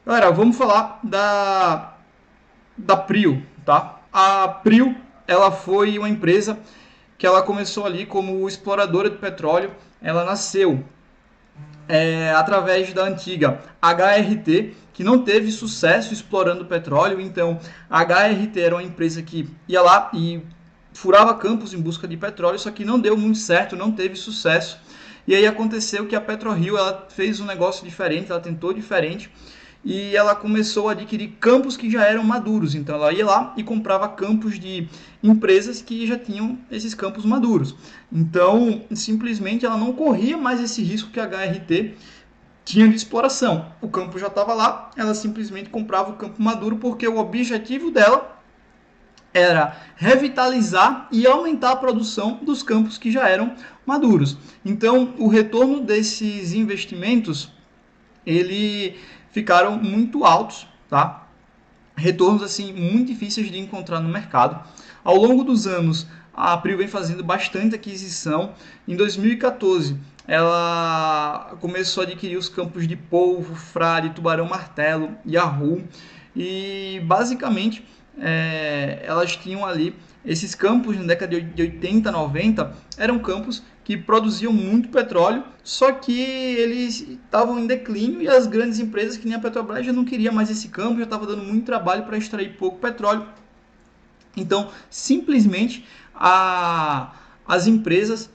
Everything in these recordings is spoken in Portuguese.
Galera, vamos falar da Prio, tá? A Prio, ela foi uma empresa que ela começou ali como exploradora de petróleo. Ela nasceu através da antiga HRT, que não teve sucesso explorando petróleo. Então, a HRT era uma empresa que ia lá e furava campos em busca de petróleo, só que não deu muito certo, não teve sucesso. E aí aconteceu que a PetroRio ela fez um negócio diferente, ela tentou diferente e ela começou a adquirir campos que já eram maduros. Então ela ia lá e comprava campos de empresas que já tinham esses campos maduros. Então simplesmente ela não corria mais esse risco que a HRT tinha de exploração. O campo já estava lá, ela simplesmente comprava o campo maduro porque o objetivo dela era revitalizar e aumentar a produção dos campos que já eram maduros. Então, o retorno desses investimentos ele ficaram muito altos, tá? Retornos assim muito difíceis de encontrar no mercado. Ao longo dos anos, a Prio vem fazendo bastante aquisição. Em 2014, ela começou a adquirir os campos de Polvo, Frade, Tubarão Martelo, Yahoo e basicamente elas tinham ali esses campos na década de 80, 90 eram campos que produziam muito petróleo, só que eles estavam em declínio e as grandes empresas que nem a Petrobras já não queria mais esse campo, já estava dando muito trabalho para extrair pouco petróleo. Então, simplesmente as empresas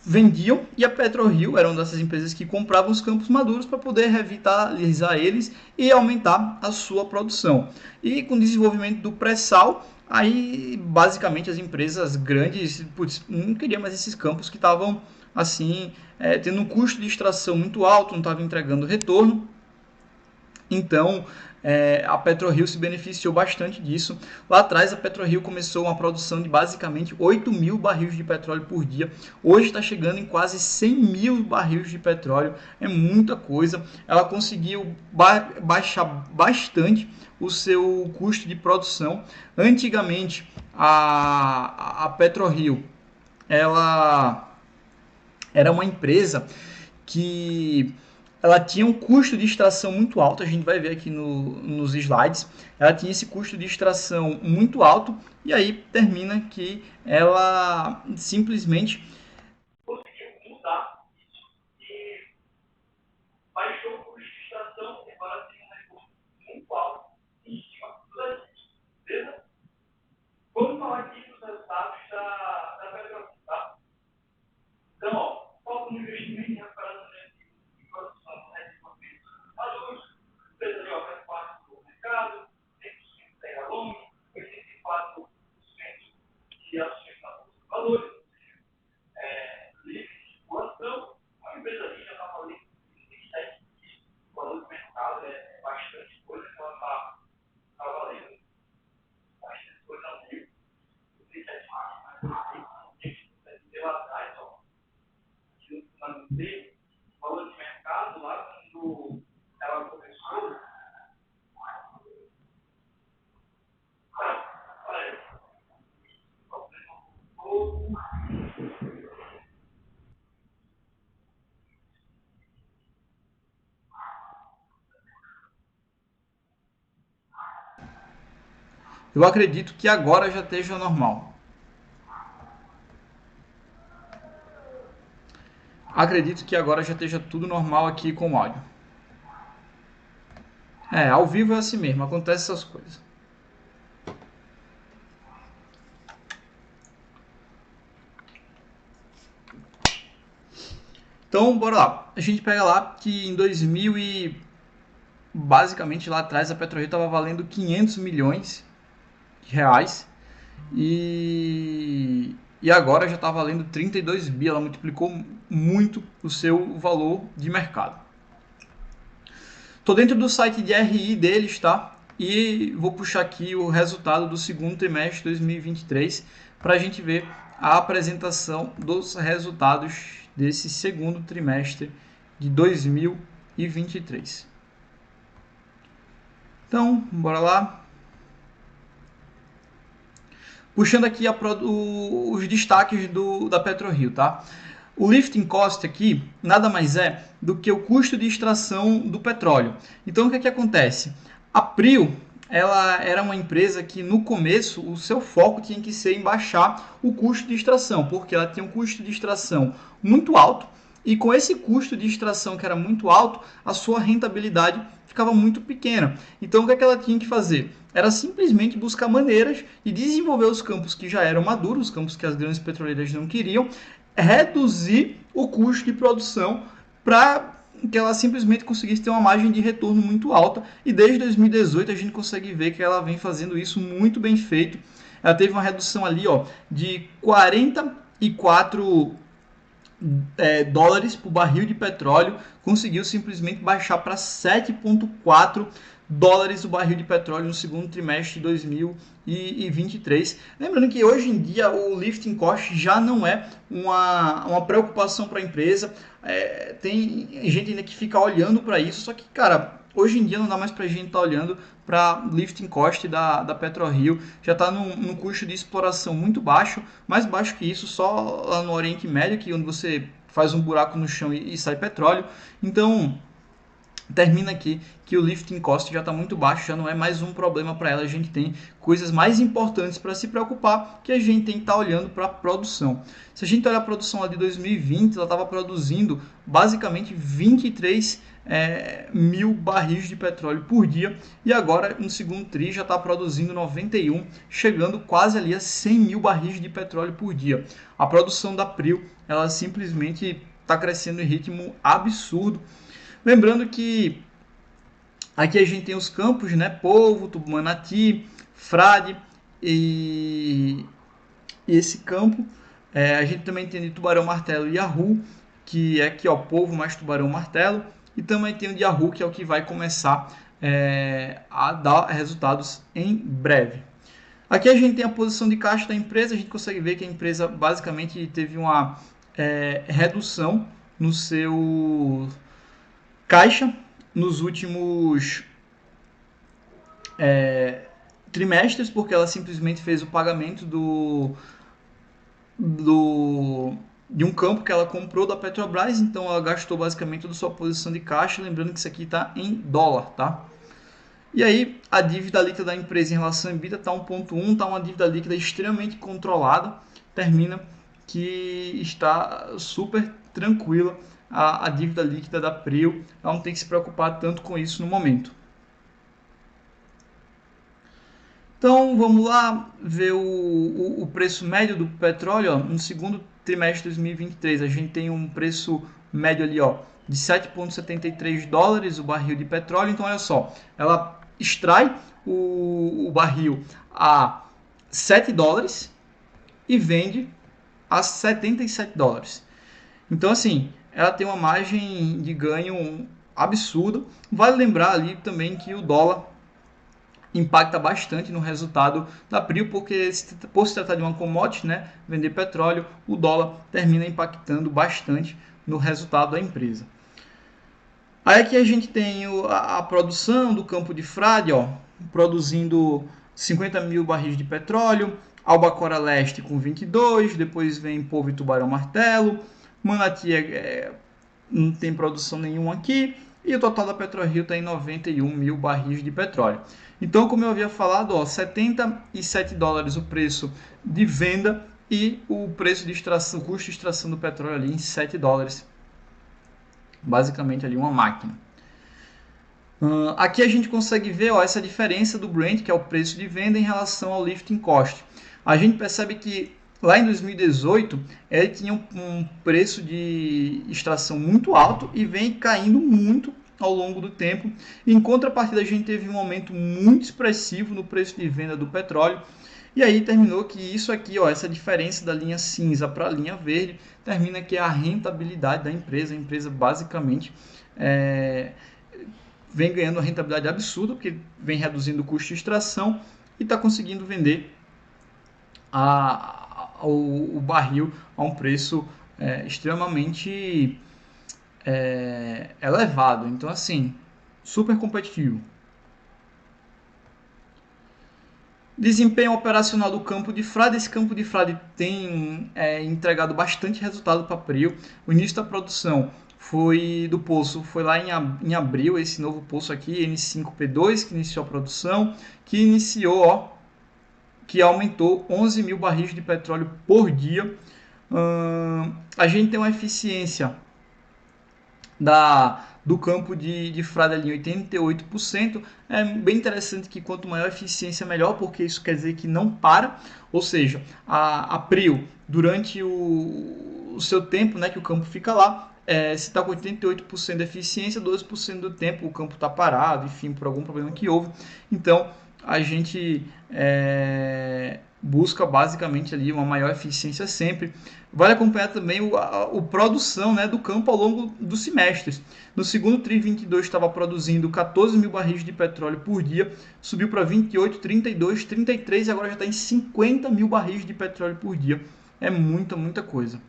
vendiam e a PetroRio era uma dessas empresas que compravam os campos maduros para poder revitalizar eles e aumentar a sua produção. E com o desenvolvimento do pré-sal, aí basicamente as empresas grandes não queriam mais esses campos que estavam assim tendo um custo de extração muito alto, não estava entregando retorno. Então, a PetroRio se beneficiou bastante disso. Lá atrás, a PetroRio começou uma produção de basicamente 8 mil barris de petróleo por dia. Hoje está chegando em quase 100 mil barris de petróleo. É muita coisa. Ela conseguiu baixar bastante o seu custo de produção. Antigamente, a PetroRio ela era uma empresa que ela tinha um custo de extração muito alto, a gente vai ver aqui nos slides, ela tinha esse custo de extração muito alto, e aí termina que ela simplesmente conseguiu mudar e baixou o custo de extração, agora tem um recurso muito alto em cima disso, beleza? Vamos falar aqui dos resultados da Petrobras, tá? Então, ó, foco no investimento em recuperação de produção de desenvolvimento maduros, empresa de obra parte do mercado, 100% terra longa, 84% de ações na bolsa de valores, livre de circulação, a empresa ali já está valendo 37 o valor do mercado é bastante coisa que ela está valendo, bastante coisa ao vivo, 37 mas lá atrás, ó, manter o valor de mercado lá quando ela começou. Eu acredito que agora já esteja normal. Acredito que agora já esteja tudo normal aqui com o áudio. Ao vivo é assim mesmo, acontece essas coisas. Então, bora lá. A gente pega lá que em 2000 e basicamente lá atrás a PetroRio estava valendo 500 milhões de reais e agora já está valendo 32 bi. Ela multiplicou muito o seu valor de mercado. Estou dentro do site de RI deles, tá? E vou puxar aqui o resultado do segundo trimestre de 2023 para a gente ver a apresentação dos resultados desse segundo trimestre de 2023. Então, bora lá. Puxando aqui os destaques da PetroRio, tá? O lifting cost aqui nada mais é do que o custo de extração do petróleo. Então, o que é que acontece? A Prio, ela era uma empresa que no começo o seu foco tinha que ser em baixar o custo de extração, porque ela tinha um custo de extração muito alto e com esse custo de extração que era muito alto, a sua rentabilidade ficava muito pequena. Então o que é que ela tinha que fazer? Era simplesmente buscar maneiras de desenvolver os campos que já eram maduros, os campos que as grandes petroleiras não queriam, reduzir o custo de produção para que ela simplesmente conseguisse ter uma margem de retorno muito alta. E desde 2018 a gente consegue ver que ela vem fazendo isso muito bem feito. Ela teve uma redução ali de 44 dólares por barril de petróleo, conseguiu simplesmente baixar para 7,4 dólares o barril de petróleo no segundo trimestre de 2023. Lembrando que hoje em dia o lifting cost já não é uma preocupação para a empresa. Tem gente ainda que fica olhando para isso, só que, cara, hoje em dia não dá mais para a gente estar olhando para lifting cost da PetroRio. Já está num custo de exploração muito baixo, mais baixo que isso só lá no Oriente Médio, que onde você faz um buraco no chão e sai petróleo. Então, termina aqui que o lifting cost já está muito baixo, já não é mais um problema para ela. A gente tem coisas mais importantes para se preocupar, que a gente tem que estar olhando para a produção. Se a gente olhar a produção lá de 2020, ela estava produzindo basicamente 23 mil barris de petróleo por dia, e agora no segundo tri já está produzindo 91, chegando quase ali a 100 mil barris de petróleo por dia. A produção da Prio, ela simplesmente está crescendo em ritmo absurdo. Lembrando que aqui a gente tem os campos, né? Polvo, Tumanati, Frade e esse campo. A gente também tem de Tubarão Martelo e Yahoo, que é aqui, Polvo mais Tubarão Martelo. E também tem o de Yahoo, que é o que vai começar a dar resultados em breve. Aqui a gente tem a posição de caixa da empresa. A gente consegue ver que a empresa basicamente teve uma redução no seu caixa nos últimos trimestres, porque ela simplesmente fez o pagamento de um campo que ela comprou da Petrobras, então ela gastou basicamente toda a sua posição de caixa, lembrando que isso aqui está em dólar, tá? E aí a dívida líquida da empresa em relação à EBITDA está 1,1, está uma dívida líquida extremamente controlada, termina que está super tranquila a dívida líquida da Prio, ela não tem que se preocupar tanto com isso no momento. Então vamos lá ver o preço médio do petróleo. No segundo trimestre de 2023 a gente tem um preço médio ali de 7,73 dólares o barril de petróleo. Então olha só, ela extrai o barril a 7 dólares e vende a 77 dólares. Então assim, ela tem uma margem de ganho absurda. Vale lembrar ali também que o dólar impacta bastante no resultado da Prio, porque por se tratar de uma commodity, né, vender petróleo, o dólar termina impactando bastante no resultado da empresa. Aí aqui a gente tem a produção do campo de Frade, produzindo 50 mil barris de petróleo, Albacora Leste com 22, depois vem Polvo e Tubarão Martelo, Manati não tem produção nenhuma aqui, e o total da PetroRio está em 91 mil barris de petróleo. Então, como eu havia falado, 77 dólares o preço de venda e o preço de extração, o custo de extração do petróleo ali em 7 dólares. Basicamente ali uma máquina. Aqui a gente consegue ver essa diferença do Brent, que é o preço de venda, em relação ao lifting cost. A gente percebe que lá em 2018 ele tinha um preço de extração muito alto e vem caindo muito ao longo do tempo. Em contrapartida, a gente teve um aumento muito expressivo no preço de venda do petróleo. E aí terminou que isso aqui, essa diferença da linha cinza para a linha verde, termina que é a rentabilidade da empresa. A empresa basicamente vem ganhando uma rentabilidade absurda, porque vem reduzindo o custo de extração e está conseguindo vender o barril a um preço extremamente elevado. Então, assim, super competitivo. Desempenho operacional do campo de Frade. Esse campo de Frade tem entregado bastante resultado para abril. O início da produção do poço foi lá em abril, esse novo poço aqui, N5P2, que iniciou a produção, que aumentou 11 mil barris de petróleo por dia. A gente tem uma eficiência do campo de Frade ali, 88%. É bem interessante que quanto maior a eficiência, melhor, porque isso quer dizer que não para. Ou seja, a Prio, durante o seu tempo, né, que o campo fica lá, se está com 88% de eficiência, 12% do tempo o campo está parado, enfim, por algum problema que houve. Então, a gente busca basicamente ali uma maior eficiência sempre. Vale acompanhar também a produção, né, do campo ao longo dos semestres. No segundo TRI 22 estava produzindo 14 mil barris de petróleo por dia, subiu para 28, 32, 33 e agora já está em 50 mil barris de petróleo por dia. É muita coisa.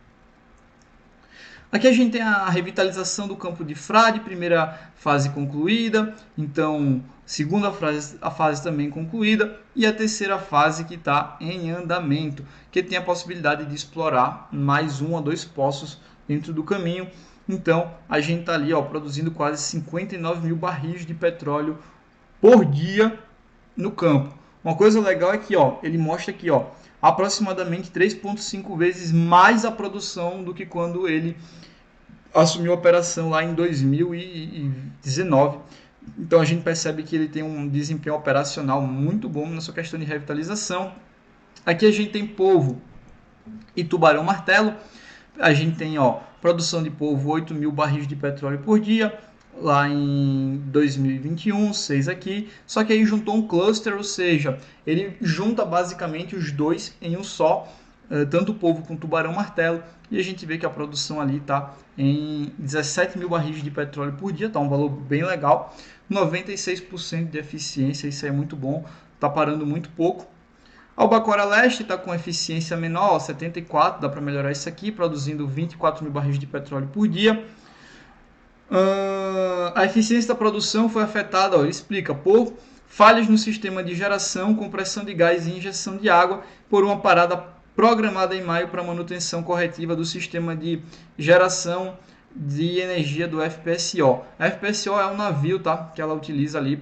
Aqui a gente tem a revitalização do campo de Frade, primeira fase concluída, então segunda fase também concluída e a terceira fase que está em andamento, que tem a possibilidade de explorar mais 1 a 2 poços dentro do caminho. Então a gente está ali produzindo quase 59 mil barris de petróleo por dia no campo. Uma coisa legal é que ele mostra aqui aproximadamente 3,5 vezes mais a produção do que quando ele assumiu a operação lá em 2019. Então a gente percebe que ele tem um desempenho operacional muito bom na sua questão de revitalização. Aqui a gente tem polvo e tubarão martelo. A gente tem produção de polvo 8 mil barris de petróleo por dia, lá em 2021, 6 aqui, só que aí juntou um cluster, ou seja, ele junta basicamente os dois em um só, tanto o polvo quanto o tubarão martelo, e a gente vê que a produção ali está em 17 mil barris de petróleo por dia, tá um valor bem legal, 96% de eficiência, isso é muito bom, está parando muito pouco. Albacora Leste está com eficiência menor, 74, dá para melhorar isso aqui, produzindo 24 mil barris de petróleo por dia. A eficiência da produção foi afetada, ele explica, por falhas no sistema de geração, compressão de gás e injeção de água, por uma parada programada em maio para manutenção corretiva do sistema de geração de energia do FPSO. A FPSO é um navio, tá, que ela utiliza ali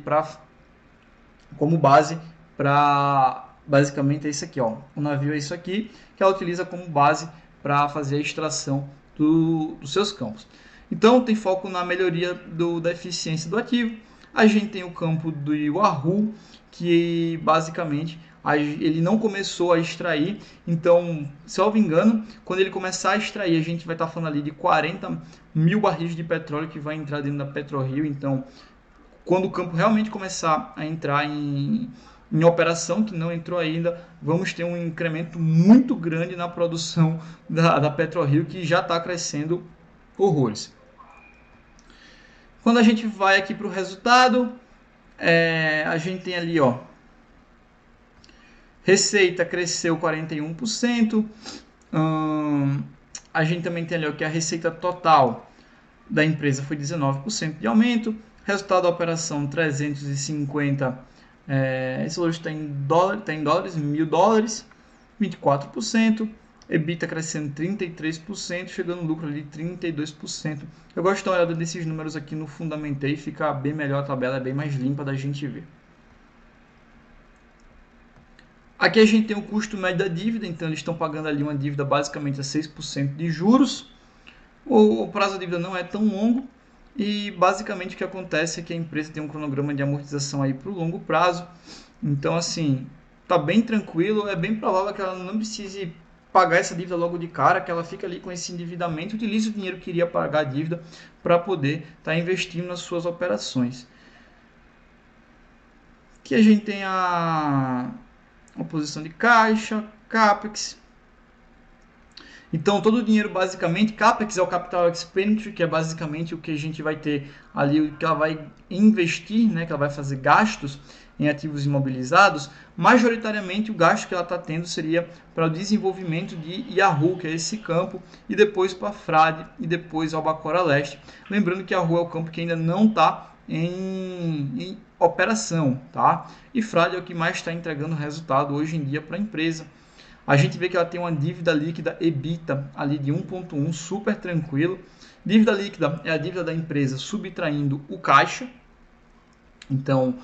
como base para... Basicamente é isso aqui, o navio é isso aqui, que ela utiliza como base para fazer a extração dos seus campos. Então tem foco na melhoria da eficiência do ativo. A gente tem o campo do Wahoo, que basicamente ele não começou a extrair, então, salvo engano, quando ele começar a extrair, a gente vai estar falando ali de 40 mil barris de petróleo que vai entrar dentro da PetroRio. Então, quando o campo realmente começar a entrar em operação, que não entrou ainda, vamos ter um incremento muito grande na produção da PetroRio, que já está crescendo horrores. Quando a gente vai aqui para o resultado, a gente tem ali, receita cresceu 41%, a gente também tem ali que a receita total da empresa foi 19% de aumento, resultado da operação 350, esse valor está em dólares, $1.000, 24%, EBITDA crescendo 33%, chegando no lucro ali 32%. Eu gosto de dar uma olhada nesses números aqui no Fundamentei, fica bem melhor a tabela, é bem mais limpa da gente ver. Aqui a gente tem o custo médio da dívida, então eles estão pagando ali uma dívida basicamente a 6% de juros. O prazo da dívida não é tão longo e basicamente o que acontece é que a empresa tem um cronograma de amortização aí para o longo prazo. Então assim, tá bem tranquilo, é bem provável que ela não precise pagar essa dívida logo de cara, que ela fica ali com esse endividamento, utiliza o dinheiro que iria pagar a dívida para poder estar investindo nas suas operações. Aqui a gente tem a posição de caixa, CAPEX. Então, todo o dinheiro, basicamente, CAPEX é o Capital Expenditure, que é basicamente o que a gente vai ter ali, o que ela vai investir, né, que ela vai fazer gastos em ativos imobilizados. Majoritariamente, o gasto que ela está tendo seria para o desenvolvimento de Wahoo, que é esse campo, e depois para Frade e depois Albacora Leste. Lembrando que Wahoo é o campo que ainda não está em operação, tá? E Frade é o que mais está entregando resultado hoje em dia para a empresa. A gente vê que ela tem uma dívida líquida EBITDA ali de 1,1, super tranquilo. Dívida líquida é a dívida da empresa subtraindo o caixa. Então,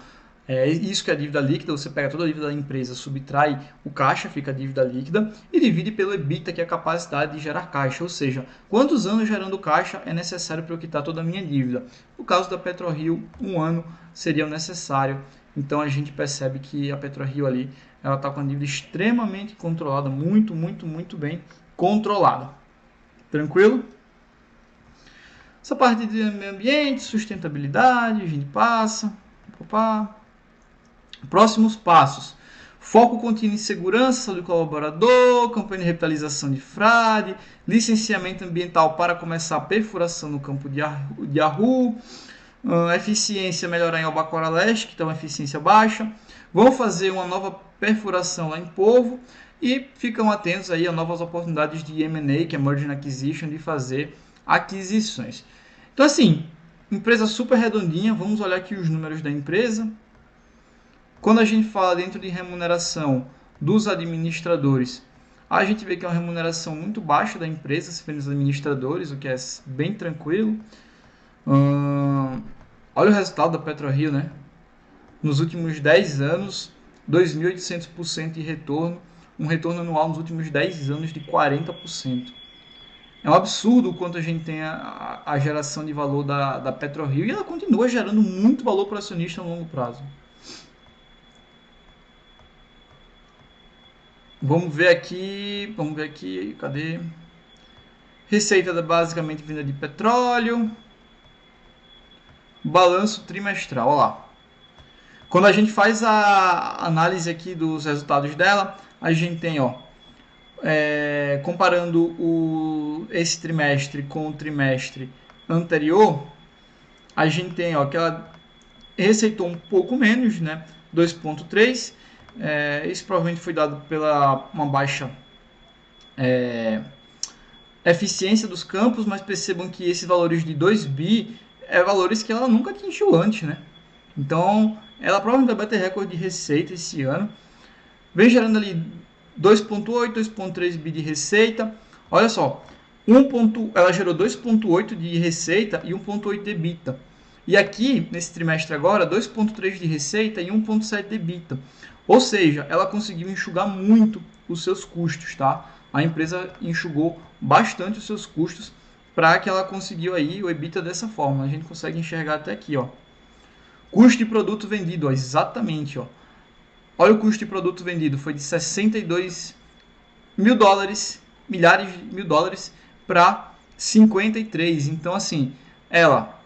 é isso que é a dívida líquida. Você pega toda a dívida da empresa, subtrai o caixa, fica a dívida líquida, e divide pelo EBITDA, que é a capacidade de gerar caixa. Ou seja, quantos anos gerando caixa é necessário para eu quitar toda a minha dívida? No caso da PetroRio, 1 ano seria o necessário. Então, a gente percebe que a PetroRio ali, ela está com a dívida extremamente controlada, muito bem controlada. Tranquilo? Essa parte de meio ambiente, sustentabilidade, a gente passa. Opa. Próximos passos. Foco contínuo em segurança, saúde do colaborador, campanha de revitalização de Frade, licenciamento ambiental para começar a perfuração no campo de Arru, eficiência melhorar em Albacora Leste, que está uma eficiência baixa. Vão fazer uma nova perfuração lá em Polvo e ficam atentos aí a novas oportunidades de M&A, que é Merger and Acquisition, de fazer aquisições. Então assim, empresa super redondinha, vamos olhar aqui os números da empresa. Quando a gente fala dentro de remuneração dos administradores, a gente vê que é uma remuneração muito baixa da empresa, se for dos administradores, o que é bem tranquilo. Olha o resultado da PetroRio, né? Nos últimos 10 anos, 2.800% de retorno, um retorno anual nos últimos 10 anos de 40%. É um absurdo o quanto a gente tem a geração de valor da PetroRio, e ela continua gerando muito valor para o acionista no longo prazo. Vamos ver aqui, cadê? Receita basicamente vinda de petróleo. Balanço trimestral, olha lá. Quando a gente faz a análise aqui dos resultados dela, a gente tem, comparando esse trimestre com o trimestre anterior, a gente tem, que ela receitou um pouco menos, né? 2,3. Isso provavelmente foi dado pela uma baixa eficiência dos campos, mas percebam que esses valores de 2 bi valores que ela nunca atingiu antes, né? Então, ela provavelmente vai bater recorde de receita esse ano. Vem gerando ali 2,8, 2,3 bi de receita. Olha só, ela gerou 2,8 de receita e 1,8 de EBITDA. E aqui, nesse trimestre agora, 2,3 de receita e 1,7 de EBITDA. Ou seja, ela conseguiu enxugar muito os seus custos, tá? A empresa enxugou bastante os seus custos para que ela conseguiu aí o EBITDA dessa forma. A gente consegue enxergar até aqui, Custo de produto vendido, exatamente, Olha o custo de produto vendido, foi de 62 mil dólares, milhares de mil dólares, para 53. Então, assim, ela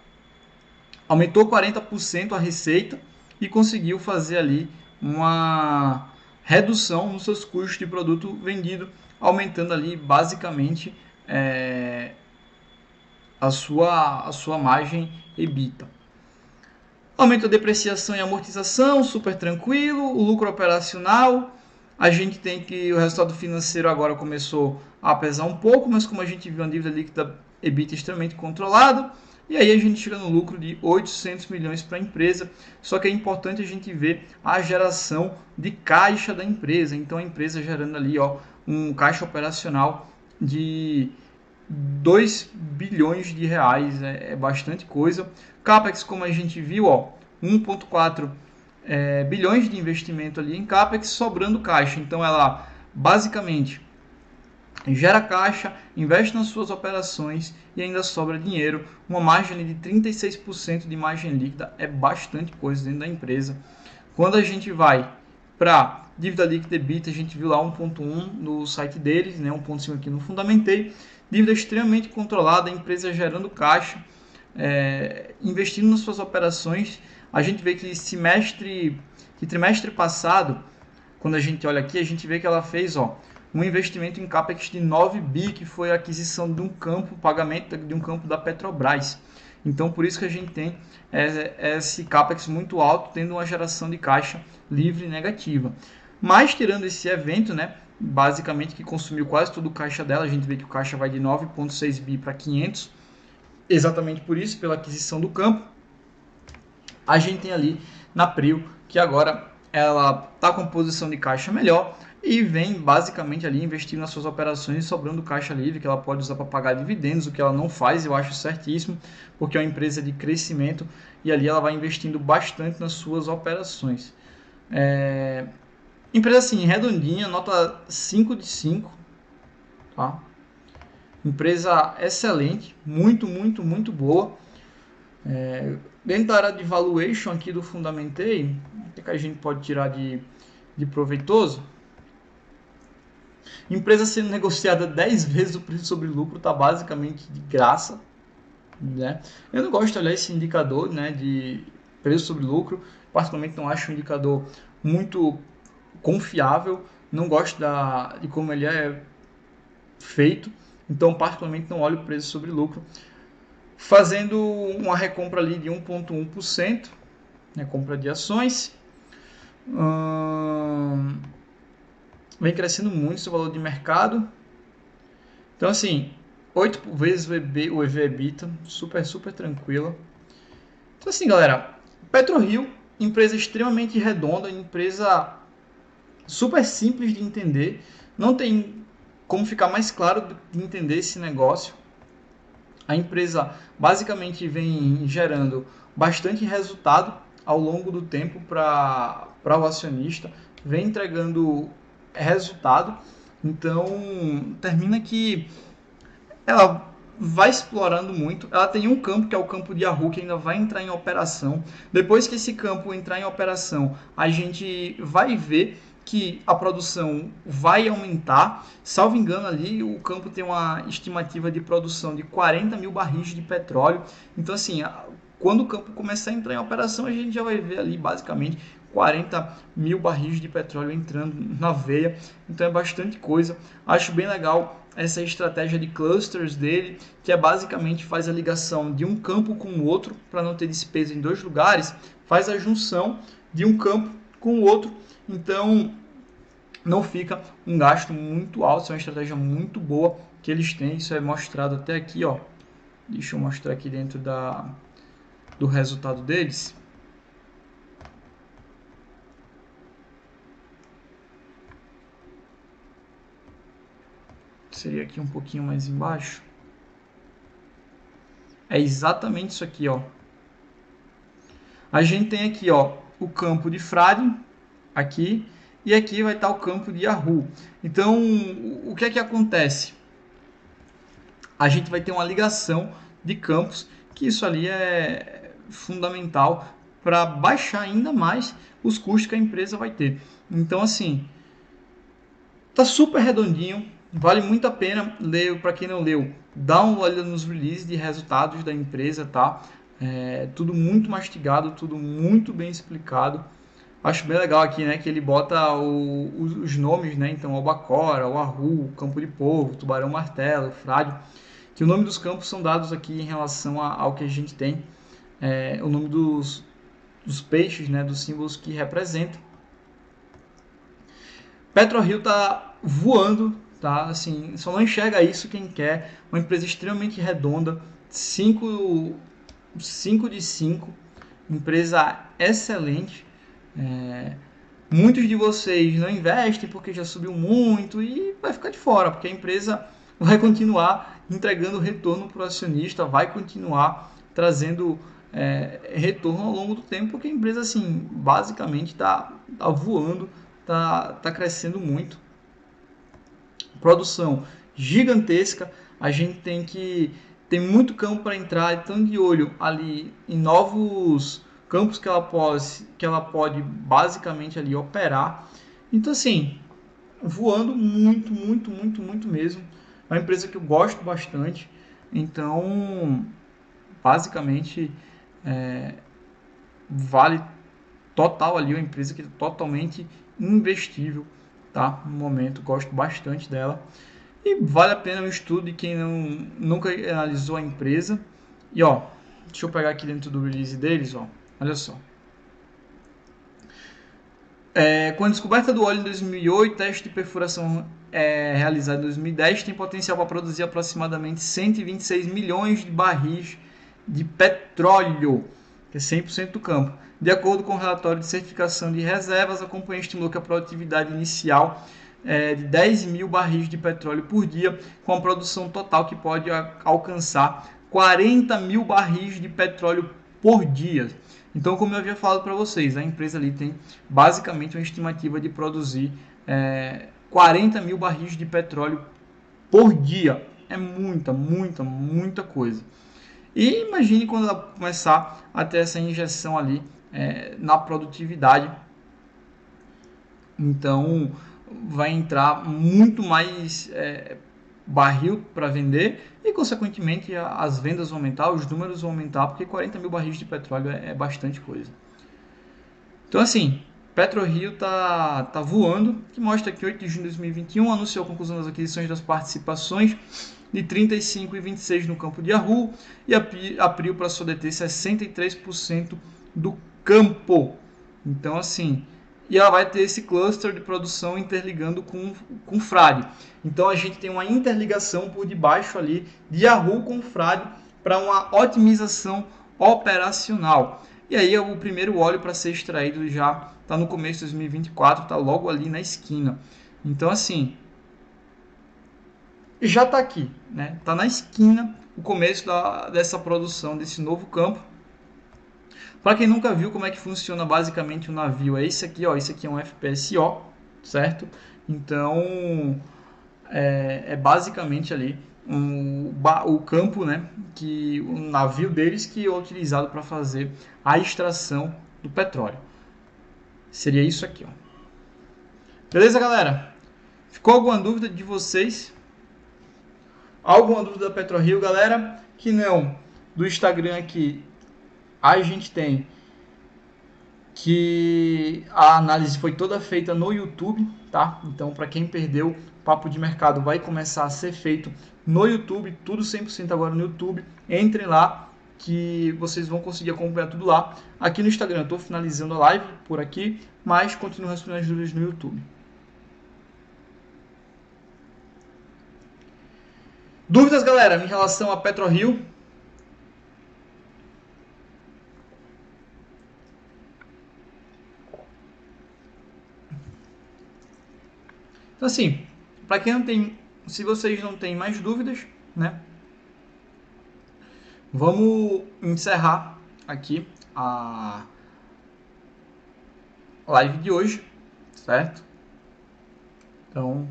aumentou 40% a receita e conseguiu fazer ali uma redução nos seus custos de produto vendido, aumentando ali basicamente a sua margem EBITDA. Aumento da depreciação e amortização, super tranquilo. O lucro operacional, a gente tem que o resultado financeiro agora começou a pesar um pouco, mas como a gente viu, a dívida líquida EBITDA extremamente controlado. E aí a gente chega no lucro de 800 milhões para a empresa. Só que é importante a gente ver a geração de caixa da empresa. Então a empresa gerando ali um caixa operacional de 2 bilhões de reais, é bastante coisa. Capex, como a gente viu, 1,4 bilhões de investimento ali em Capex, sobrando caixa. Então ela basicamente gera caixa, investe nas suas operações e ainda sobra dinheiro. Uma margem de 36% de margem líquida é bastante coisa dentro da empresa. Quando a gente vai para dívida líquida EBITDA, a gente viu lá 1,1 no site deles, né? 1,5 aqui no Fundamentei. Dívida extremamente controlada, a empresa gerando caixa, investindo nas suas operações. A gente vê que trimestre passado, quando a gente olha aqui, a gente vê que ela fez um investimento em Capex de 9 bi, que foi a aquisição de um campo, pagamento de um campo da Petrobras. Então, por isso que a gente tem esse Capex muito alto, tendo uma geração de caixa livre negativa. Mas, tirando esse evento, né, basicamente que consumiu quase todo o caixa dela, a gente vê que o caixa vai de 9,6 bi para 500, exatamente por isso, pela aquisição do campo. A gente tem ali na Prio, que agora ela está com posição de caixa melhor e vem basicamente ali investindo nas suas operações, sobrando caixa livre que ela pode usar para pagar dividendos, o que ela não faz, eu acho certíssimo, porque é uma empresa de crescimento e ali ela vai investindo bastante nas suas operações. Empresa assim, redondinha, nota 5 de 5, tá? Empresa excelente, muito, muito, muito boa. Dentro da área de valuation aqui do Fundamentei, o que a gente pode tirar de proveitoso? Empresa sendo negociada 10 vezes o preço sobre lucro, está basicamente de graça. Né? Eu não gosto de olhar esse indicador, né, de preço sobre lucro, particularmente não acho um indicador muito confiável, não gosto de como ele é feito, então particularmente não olho o preço sobre lucro. Fazendo uma recompra ali de 1,1%, né, compra de ações, vem crescendo muito seu valor de mercado. Então assim, 8 vezes o EV/EBITDA, super, super tranquila. Então assim, galera, PetroRio, empresa extremamente redonda, empresa super simples de entender, não tem como ficar mais claro de entender esse negócio. A empresa basicamente vem gerando bastante resultado ao longo do tempo para o acionista, vem entregando resultado, então termina que ela vai explorando muito. Ela tem um campo, que é o campo de Yahoo, que ainda vai entrar em operação. Depois que esse campo entrar em operação, a gente vai ver que a produção vai aumentar. Salvo engano ali, o campo tem uma estimativa de produção de 40 mil barris de petróleo. Então, assim, quando o campo começar a entrar em operação, a gente já vai ver ali, basicamente, 40 mil barris de petróleo entrando na veia. Então, é bastante coisa. Acho bem legal essa estratégia de clusters dele, que é basicamente faz a ligação de um campo com o outro, para não ter despesa em dois lugares, faz a junção de um campo com o outro, então não fica um gasto muito alto. Isso é uma estratégia muito boa que eles têm, isso é mostrado até aqui, ó. Deixa eu mostrar aqui dentro do resultado deles. Seria aqui um pouquinho mais embaixo. É exatamente isso aqui, ó. A gente tem aqui, ó, o campo de Frade, aqui, e aqui vai estar o campo de Yahoo. Então, o que é que acontece? A gente vai ter uma ligação de campos, que isso ali é fundamental para baixar ainda mais os custos que a empresa vai ter. Então, assim, tá super redondinho, vale muito a pena ler. Para quem não leu, dá uma olhada nos releases de resultados da empresa, tá? Tudo muito mastigado, tudo muito bem explicado. Acho bem legal aqui, né, que ele bota os nomes, né, então Albacora, Wahoo, Campo de Povo, Tubarão Martelo, Frade, que o nome dos campos são dados aqui em relação ao que a gente tem, o nome dos peixes, né, dos símbolos que representam. PetroRio tá voando, tá? Assim, só não enxerga isso quem quer. Uma empresa extremamente redonda, 5 de 5, empresa excelente. Muitos de vocês não investem porque já subiu muito e vai ficar de fora, porque a empresa vai continuar entregando retorno para o acionista, vai continuar trazendo retorno ao longo do tempo, porque a empresa, assim, basicamente está voando, tá crescendo muito. Produção gigantesca, a gente tem muito campo para entrar, então de olho ali em novos campos que ela pode basicamente ali operar. Então, assim, voando muito, muito, muito, muito mesmo. É uma empresa que eu gosto bastante. Então, basicamente, vale total ali, uma empresa que é totalmente investível, tá? No momento, gosto bastante dela. E vale a pena um estudo de quem nunca analisou a empresa. E ó, deixa eu pegar aqui dentro do release deles, ó. Olha só. Com a descoberta do óleo em 2008, teste de perfuração realizado em 2010 tem potencial para produzir aproximadamente 126 milhões de barris de petróleo. que é 100% do campo. De acordo com o relatório de certificação de reservas, a companhia estimulou que a produtividade inicial é de 10 mil barris de petróleo por dia, com a produção total que pode alcançar 40 mil barris de petróleo por dia. Então, como eu havia falado para vocês, a empresa ali tem basicamente uma estimativa de produzir 40 mil barris de petróleo por dia. É muita coisa. E imagine quando ela começar a ter essa injeção ali na produtividade. Então, vai entrar muito mais barril para vender e, consequentemente, as vendas vão aumentar, os números vão aumentar, porque 40 mil barris de petróleo é bastante coisa. Então, assim, PetroRio tá voando, que mostra que 8 de junho de 2021 anunciou a conclusão das aquisições das participações de 35 e 26 no campo de Yahoo e abriu para só deter 63% do campo. Então, assim, e ela vai ter esse cluster de produção interligando com o Frade. Então, a gente tem uma interligação por debaixo ali de Yahoo com o Frade para uma otimização operacional. E aí, o primeiro óleo para ser extraído já está no começo de 2024, está logo ali na esquina. Então, assim, já está aqui, né? Está na esquina o começo dessa produção, desse novo campo. Para quem nunca viu como é que funciona basicamente o navio, é esse aqui, ó. Esse aqui é um FPSO, certo? Então, é basicamente ali o campo, né? Que o navio deles que é utilizado para fazer a extração do petróleo. Seria isso aqui, ó. Beleza, galera? Ficou alguma dúvida de vocês? Alguma dúvida da PetroRio, galera? Que não, do Instagram aqui, a gente tem que a análise foi toda feita no YouTube, tá? Então, para quem perdeu, o Papo de Mercado vai começar a ser feito no YouTube, tudo 100% agora no YouTube. Entrem lá que vocês vão conseguir acompanhar tudo lá. Aqui no Instagram eu estou finalizando a live por aqui, mas continuo respondendo as dúvidas no YouTube. Dúvidas, galera, em relação a PetroRio? Então, assim, para quem não tem, se vocês não têm mais dúvidas, né? Vamos encerrar aqui a live de hoje, certo? Então,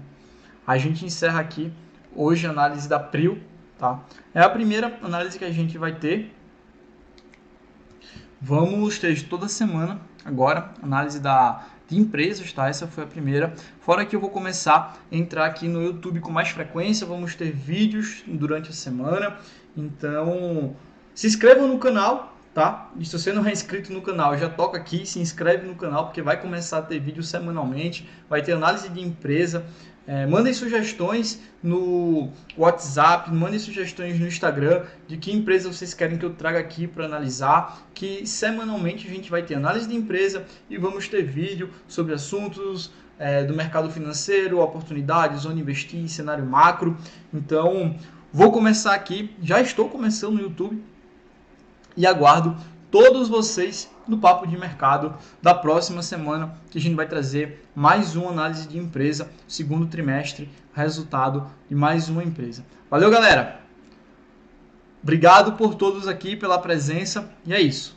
a gente encerra aqui hoje a análise da PRIO, tá? É a primeira análise que a gente vai ter. Vamos ter toda semana agora análise de empresas, tá? Essa foi a primeira. Fora que eu vou começar a entrar aqui no YouTube com mais frequência, vamos ter vídeos durante a semana. Então, se inscrevam no canal, tá? E se você não é inscrito no canal, já toca aqui, se inscreve no canal, porque vai começar a ter vídeo semanalmente, vai ter análise de empresa. Mandem sugestões no WhatsApp, mandem sugestões no Instagram de que empresa vocês querem que eu traga aqui para analisar, que semanalmente a gente vai ter análise de empresa e vamos ter vídeo sobre assuntos do mercado financeiro, oportunidades, onde investir, cenário macro. Então, vou começar aqui, já estou começando no YouTube e aguardo todos vocês no Papo de Mercado da próxima semana, que a gente vai trazer mais uma análise de empresa, segundo trimestre, resultado de mais uma empresa. Valeu, galera! Obrigado por todos aqui, pela presença, e é isso.